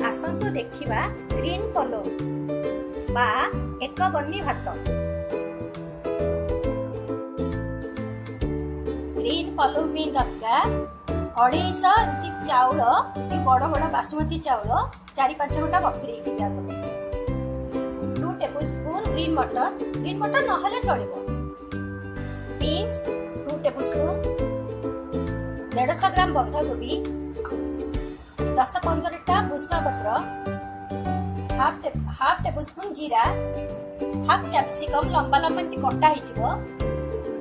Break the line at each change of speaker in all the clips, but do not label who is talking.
आसंतु देखिबा ग्रीन पलो बा एक बन्नी भात। ग्रीन पलो भी दरकार 250 एमती चाउल बड़ बड़ बासमती चाउल 4-5 घंटा बतुरेई थी। 2 टेबल स्पून ग्रीन मटर नहले चलिबो। बीन्स 2 टेबल स्पून, 150 ग्राम बंधाकोबी, 10-15 टा भुसुंगा पत्र, हाफ टेबल स्पून जीरा, हाफ कैप्सिकम लंबा लंबा कटा होइथिबो,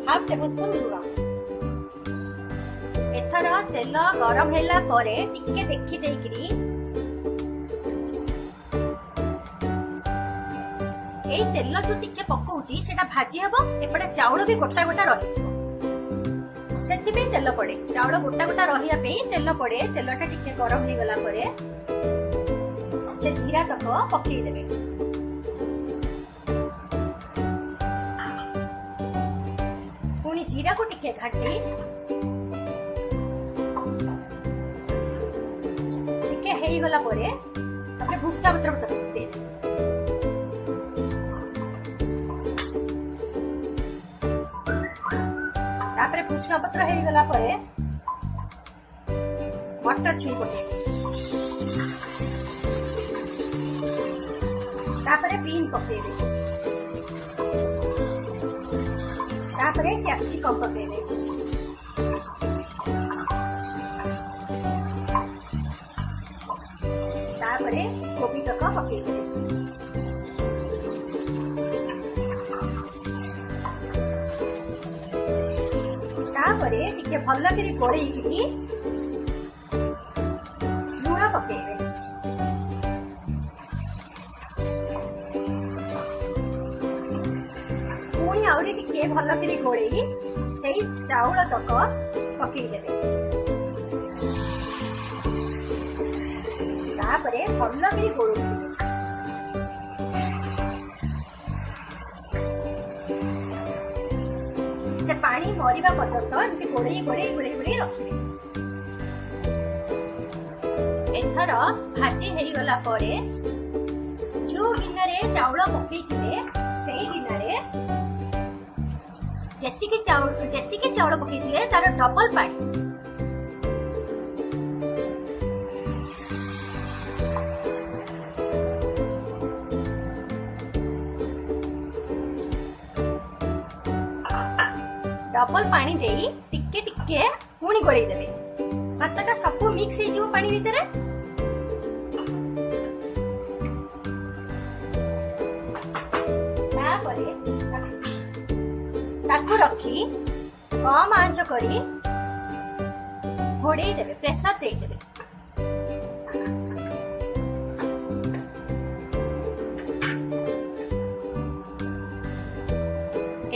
हाफ टेबल स्पून लुण। एथर तेल गरम होला परे टिके देखि देइकरी एई तेल जो टिके पकोउची सेटा भाजी हबो। एपटे चाउल भी गोटा गोटा रहिथिबो, सेति पे तेल पड़े। चाउल गोटा गोटा रहिया पे तेल पड़े। तेलटा टिके गरम हो गला परे से जीरा तक पकई देबे। पुणी जीरा को टिके घाटी टिके हेई गला परे तापर भुस्सा पत्र दे। तापर भुस्सा पत्र हेई गला परे मटर छुई पके। तापर बीन पकेबे। तापर कैप्सिकम पकेबे। तापर कोबी तक पकेबे। तापर टिके भल करी गोळेइकरी लूण पकेबे। पुणी आउरी टिके भल करी गोळेई सेई चाउल तक पकेई देबे। तापरे भल करी गोळेई से पानी मरिबा पर्यंत एमती गोळेई गोळेई गोळेई गोळेई रखिबे। एथर भाजी हेई गला परे जो गिनारे चाउल पकेइथिले सेई गिनारे जेतिके चाउल पकेइथिले तार डबल पानी देई टिके टिके पुणी गोळेई देबे। भातटा सब मिक्स हे जिवो पानी भितरे। तापरे ताकू रखी कम आंच करी घोड़ेई देबे, प्रेशर देई देबे।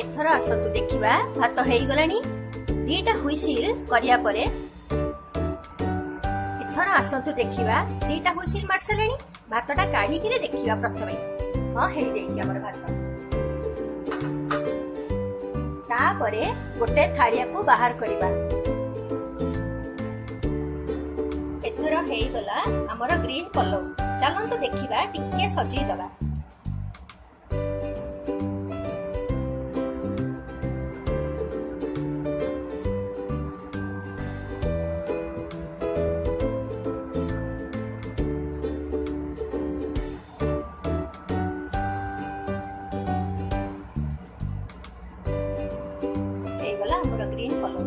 एथर आसतु देखिबा भात हेई गलानी। 2टा हुइसिल करिया परे एथर आसतु देखिबा 2टा हुइसिल मार सलेनी। भातटा काढी किरे देखिबा प्रथमे हां हेई जाईची हमर भात। तापरे गोटे थालिया को बाहर करिबा। एथर हेई गला हमर ग्रीन पलो। चलंतु देखिबा टिके सजई दबा। ग्रीन पलो।